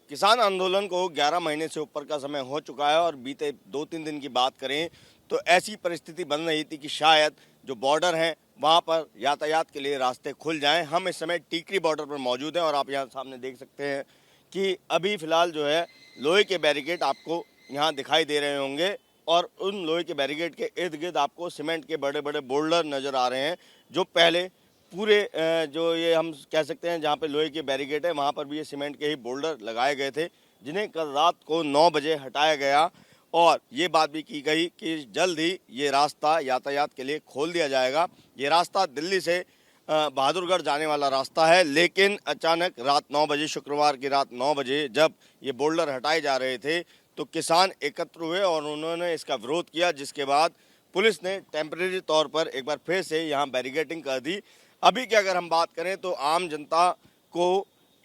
किसान आंदोलन को 11 महीने से ऊपर का समय हो चुका है और बीते 2-3 दिन की बात करें तो ऐसी परिस्थिति बन रही थी कि शायद जो बॉर्डर हैं वहां पर यातायात के लिए रास्ते खुल जाएं। हम इस समय टीकरी बॉर्डर पर मौजूद हैं और आप यहां सामने देख सकते हैं कि अभी फिलहाल जो है लोहे के बैरिकेड आपको यहाँ दिखाई दे रहे होंगे और उन लोहे के बैरिकेड के इर्द गिर्द आपको सीमेंट के बड़े बड़े बोल्डर नज़र आ रहे हैं जो पहले पूरे जो ये हम कह सकते हैं जहाँ पे लोहे के बैरिकेड है वहाँ पर भी ये सीमेंट के ही बोल्डर लगाए गए थे जिन्हें कल रात को 9 बजे हटाया गया और ये बात भी की गई कि जल्द ही ये रास्ता यातायात के लिए खोल दिया जाएगा। ये रास्ता दिल्ली से बहादुरगढ़ जाने वाला रास्ता है, लेकिन अचानक रात 9 बजे शुक्रवार की रात 9 बजे जब ये बोल्डर हटाए जा रहे थे तो किसान एकत्र हुए और उन्होंने इसका विरोध किया, जिसके बाद पुलिस ने टेम्परेरी तौर पर एक बार फिर से यहाँ बैरिकेडिंग कर दी। अभी की अगर हम बात करें तो आम जनता को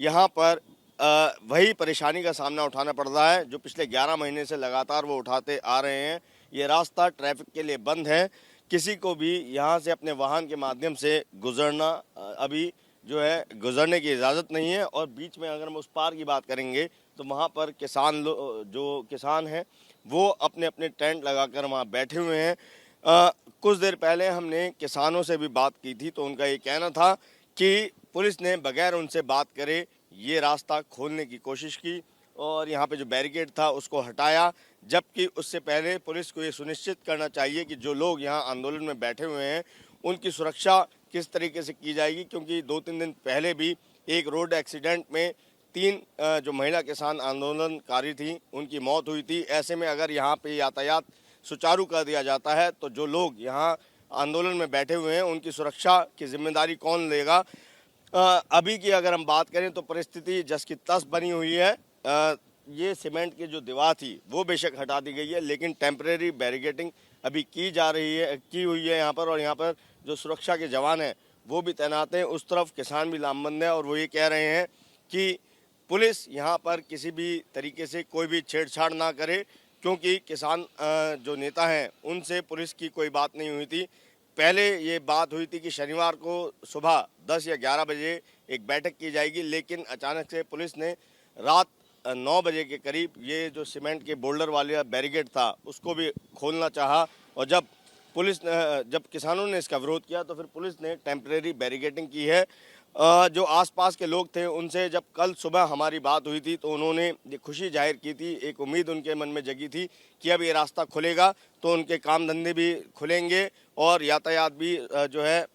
यहाँ पर वही परेशानी का सामना उठाना पड़ रहा है जो पिछले 11 महीने से लगातार वो उठाते आ रहे हैं। ये रास्ता ट्रैफिक के लिए बंद है, किसी को भी यहाँ से अपने वाहन के माध्यम से गुजरना अभी जो है गुजरने की इजाज़त नहीं है। और बीच में अगर हम उस पार की बात करेंगे तो वहाँ पर जो किसान हैं वो अपने अपने टेंट लगाकर वहाँ बैठे हुए हैं। कुछ देर पहले हमने किसानों से भी बात की थी तो उनका ये कहना था कि पुलिस ने बगैर उनसे बात करे ये रास्ता खोलने की कोशिश की और यहाँ पे जो बैरिकेड था उसको हटाया, जबकि उससे पहले पुलिस को ये सुनिश्चित करना चाहिए कि जो लोग यहाँ आंदोलन में बैठे हुए हैं उनकी सुरक्षा किस तरीके से की जाएगी, क्योंकि 2-3 दिन पहले भी एक रोड एक्सीडेंट में 3 जो महिला किसान आंदोलनकारी थी उनकी मौत हुई थी। ऐसे में अगर यहाँ पे यातायात सुचारू कर दिया जाता है तो जो लोग यहाँ आंदोलन में बैठे हुए हैं उनकी सुरक्षा की जिम्मेदारी कौन लेगा। अभी की अगर हम बात करें तो परिस्थिति जस की तस बनी हुई है। ये सीमेंट की जो दीवार थी वो बेशक हटा दी गई है, लेकिन टेम्परेरी बैरिकेडिंग अभी की हुई है यहाँ पर। और यहाँ पर जो सुरक्षा के जवान हैं वो भी तैनात हैं, उस तरफ किसान भी लामबंद है और वो ये कह रहे हैं कि पुलिस यहाँ पर किसी भी तरीके से कोई भी छेड़छाड़ ना करे, क्योंकि किसान जो नेता हैं उनसे पुलिस की कोई बात नहीं हुई थी। पहले ये बात हुई थी कि शनिवार को सुबह 10 या 11 बजे एक बैठक की जाएगी, लेकिन अचानक से पुलिस ने रात 9 बजे के करीब ये जो सीमेंट के बोल्डर वाले बैरिकेड था उसको भी खोलना चाहा। और जब किसानों ने इसका विरोध किया तो फिर पुलिस ने टेम्परेरी बैरिकेडिंग की है। जो आसपास के लोग थे उनसे जब कल सुबह हमारी बात हुई थी तो उन्होंने ये खुशी जाहिर की थी, एक उम्मीद उनके मन में जगी थी कि अब ये रास्ता खुलेगा तो उनके काम धंधे भी खुलेंगे और यातायात भी जो है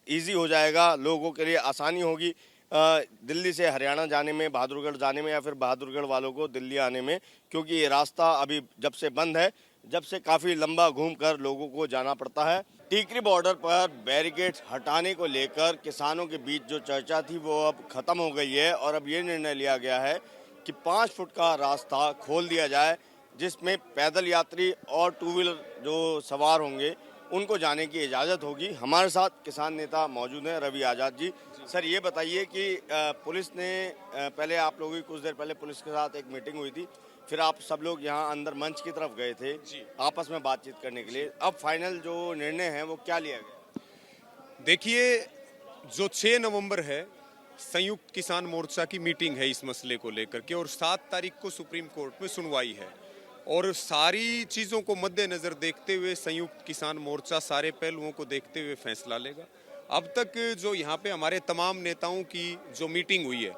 इजी हो जाएगा, लोगों के लिए आसानी होगी दिल्ली से हरियाणा जाने में, बहादुरगढ़ जाने में या फिर बहादुरगढ़ वालों को दिल्ली आने में, क्योंकि ये रास्ता अभी जब से बंद है, जब से काफ़ी लंबा घूमकर लोगों को जाना पड़ता है। टीकरी बॉर्डर पर बैरिकेड्स हटाने को लेकर किसानों के बीच जो चर्चा थी वो अब खत्म हो गई है और अब ये निर्णय लिया गया है कि 5 फुट का रास्ता खोल दिया जाए, जिसमें पैदल यात्री और टू व्हीलर जो सवार होंगे उनको जाने की इजाज़त होगी। हमारे साथ किसान नेता मौजूद हैं, रवि आज़ाद जी। सर ये बताइए कि पुलिस ने पहले आप लोगों की कुछ देर पहले पुलिस के साथ एक मीटिंग हुई थी, फिर आप सब लोग यहाँ अंदर मंच की तरफ गए थे आपस में बातचीत करने के लिए, अब फाइनल जो निर्णय है वो क्या लिया गया? देखिए, जो 6 नवंबर है संयुक्त किसान मोर्चा की मीटिंग है इस मसले को लेकर के और 7 तारीख को सुप्रीम कोर्ट में सुनवाई है और सारी चीज़ों को मद्देनज़र देखते हुए संयुक्त किसान मोर्चा सारे पहलुओं को देखते हुए फैसला लेगा। अब तक जो यहाँ पे हमारे तमाम नेताओं की जो मीटिंग हुई है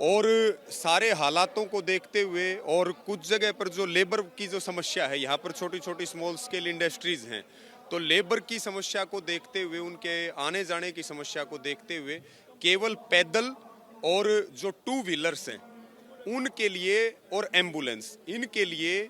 और सारे हालातों को देखते हुए और कुछ जगह पर जो लेबर की जो समस्या है, यहाँ पर छोटी छोटी स्मॉल स्केल इंडस्ट्रीज हैं, तो लेबर की समस्या को देखते हुए, उनके आने जाने की समस्या को देखते हुए केवल पैदल और जो टू व्हीलर्स हैं उनके लिए और एम्बुलेंस, इनके लिए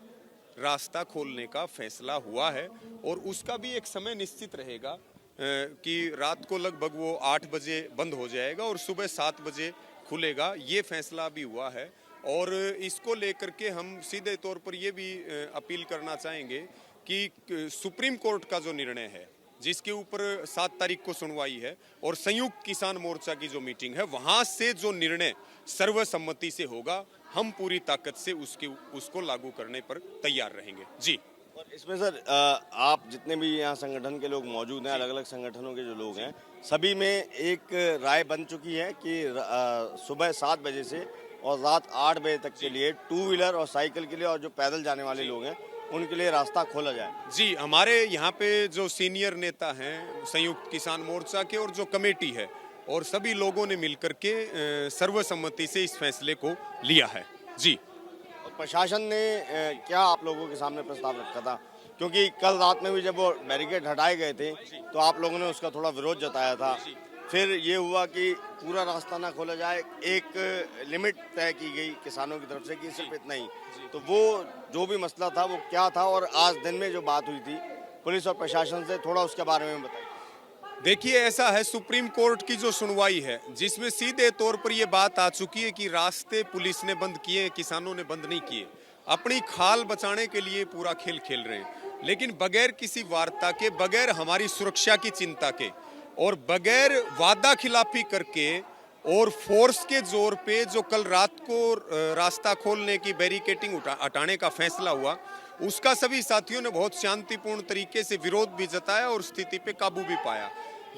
रास्ता खोलने का फैसला हुआ है और उसका भी एक समय निश्चित रहेगा कि रात को लगभग वो 8 बजे बंद हो जाएगा और सुबह 7 बजे खुलेगा। ये फैसला भी हुआ है और इसको लेकर के हम सीधे तौर पर ये भी अपील करना चाहेंगे कि सुप्रीम कोर्ट का जो निर्णय है, जिसके ऊपर 7 तारीख को सुनवाई है और संयुक्त किसान मोर्चा की जो मीटिंग है, वहां से जो निर्णय सर्वसम्मति से होगा, हम पूरी ताकत से उसको लागू करने पर तैयार रहेंगे। जी। और इसमें सर आप जितने भी यहाँ संगठन के लोग मौजूद हैं, अलग अलग संगठनों के जो लोग हैं, सभी में एक राय बन चुकी है कि सुबह 7 बजे से और रात 8 बजे तक के लिए टू व्हीलर और साइकिल के लिए और जो पैदल जाने वाले लोग हैं उनके लिए रास्ता खोला जाए। जी, हमारे यहाँ पे जो सीनियर नेता हैं संयुक्त किसान मोर्चा के और जो कमेटी है और सभी लोगों ने मिलकर के सर्वसम्मति से इस फैसले को लिया है। जी, और प्रशासन ने क्या आप लोगों के सामने प्रस्ताव रखा था? क्योंकि कल रात में भी जब वो बैरिकेड हटाए गए थे तो आप लोगों ने उसका थोड़ा विरोध जताया था। फिर ये हुआ कि पूरा रास्ता ना खोला जाए, एक लिमिट तय की गई किसानों की तरफ से कि सिर्फ इतना ही। तो वो जो भी मसला था वो क्या था, और आज दिन में जो बात हुई थी पुलिस और प्रशासन से, थोड़ा उसके बारे में बताइए। देखिए, ऐसा है, सुप्रीम कोर्ट की जो सुनवाई है जिसमें सीधे तौर पर ये बात आ चुकी है कि रास्ते पुलिस ने बंद किए, किसानों ने बंद नहीं किए। अपनी खाल बचाने के लिए पूरा खेल खेल रहे हैं, लेकिन बगैर किसी वार्ता के, बगैर हमारी सुरक्षा की चिंता के और बगैर वादा खिलाफी करके और फोर्स के जोर पे जो कल रात को रास्ता खोलने की बैरिकेटिंग हटाने का फैसला हुआ, उसका सभी साथियों ने बहुत शांतिपूर्ण तरीके से विरोध भी जताया और स्थिति पे काबू भी पाया।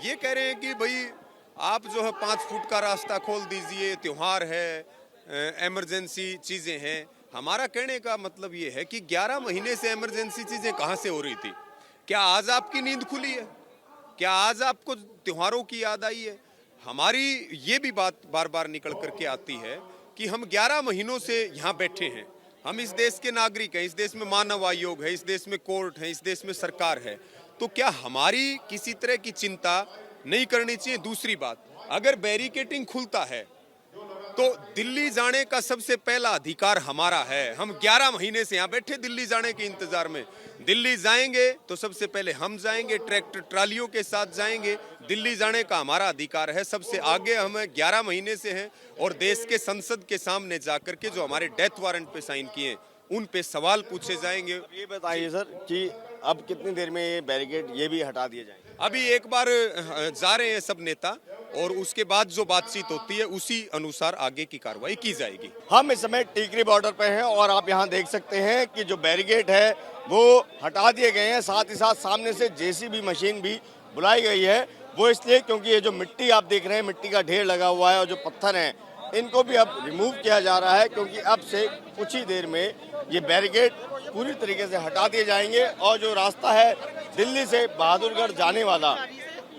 ये कह रहे हैं कि भाई आप जो है 5 फुट का रास्ता खोल दीजिए, त्योहार है, इमरजेंसी चीज़ें हैं। हमारा कहने का मतलब ये है कि 11 महीने से इमरजेंसी चीज़ें कहाँ से हो रही थी? क्या आज आपकी नींद खुली है? क्या आज आपको त्योहारों की याद आई है? हमारी ये भी बात बार बार निकल करके आती है कि हम 11 महीनों से यहाँ बैठे हैं। हम इस देश के नागरिक हैं, इस देश में मानव आयोग है, इस देश में कोर्ट है, इस देश में सरकार है। तो क्या हमारी किसी तरह की चिंता नहीं करनी चाहिए? दूसरी बात, अगर बैरिकेटिंग खुलता है तो दिल्ली जाने का सबसे पहला अधिकार हमारा है। हम 11 महीने से यहाँ बैठे दिल्ली जाने के इंतजार में। दिल्ली जाएंगे तो सबसे पहले हम जाएंगे, ट्रैक्टर ट्रालियों के साथ जाएंगे। दिल्ली जाने का हमारा अधिकार है, सबसे आगे हम 11 महीने से हैं। और देश के संसद के सामने जाकर के जो हमारे डेथ वारंट पे साइन किए उन पे सवाल पूछे जाएंगे। ये बताइए सर कि अब कितनी देर में ये बैरिकेड ये भी हटा दिए जाएंगे? अभी एक बार जा रहे हैं सब नेता और उसके बाद जो बातचीत होती है उसी अनुसार आगे की कार्रवाई की जाएगी। हम इस समय टीकरी बॉर्डर पे हैं और आप यहाँ देख सकते हैं कि जो बैरिकेड है वो हटा दिए गए हैं। साथ ही साथ सामने से जेसीबी मशीन भी बुलाई गई है। वो इसलिए क्योंकि ये जो मिट्टी आप देख रहे हैं, मिट्टी का ढेर लगा हुआ है और जो पत्थर हैं इनको भी अब रिमूव किया जा रहा है, क्योंकि अब से कुछ ही देर में ये बैरिकेड पूरी तरीके से हटा दिए जाएंगे और जो रास्ता है दिल्ली से बहादुरगढ़ जाने वाला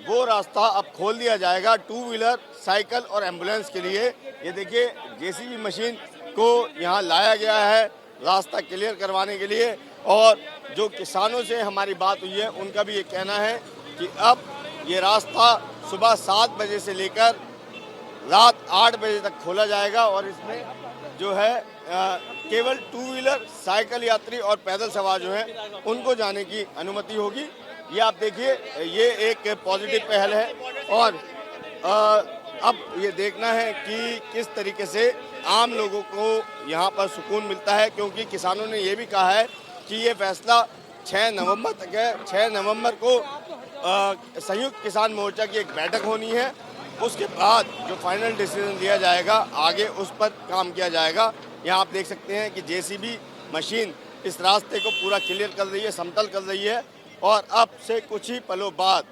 वो रास्ता अब खोल दिया जाएगा टू व्हीलर, साइकिल और एम्बुलेंस के लिए। ये देखिए, जेसीबी मशीन को यहाँ लाया गया है रास्ता क्लियर करवाने के लिए। और जो किसानों से हमारी बात हुई है उनका भी ये कहना है कि अब ये रास्ता सुबह 7 बजे से लेकर रात 8 बजे तक खोला जाएगा और इसमें जो है केवल टू व्हीलर, साइकिल यात्री और पैदल सवार जो हैं उनको जाने की अनुमति होगी। ये आप देखिए, ये एक पॉजिटिव पहल है और अब ये देखना है कि किस तरीके से आम लोगों को यहाँ पर सुकून मिलता है, क्योंकि किसानों ने ये भी कहा है कि ये फैसला 6 नवंबर तक है। 6 नवंबर को संयुक्त किसान मोर्चा की एक बैठक होनी है, उसके बाद जो फाइनल डिसीजन लिया जाएगा आगे उस पर काम किया जाएगा। यहाँ आप देख सकते हैं कि जेसीबी मशीन इस रास्ते को पूरा क्लियर कर रही है, समतल कर रही है और अब से कुछ ही पलों बाद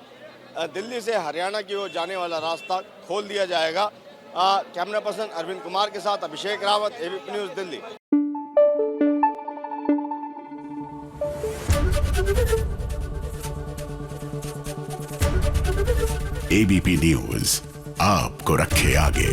दिल्ली से हरियाणा की ओर जाने वाला रास्ता खोल दिया जाएगा। कैमरा पर्सन अरविंद कुमार के साथ Abhishek Rawat, ABP news, Delhi. ABP news आपको रखे आगे।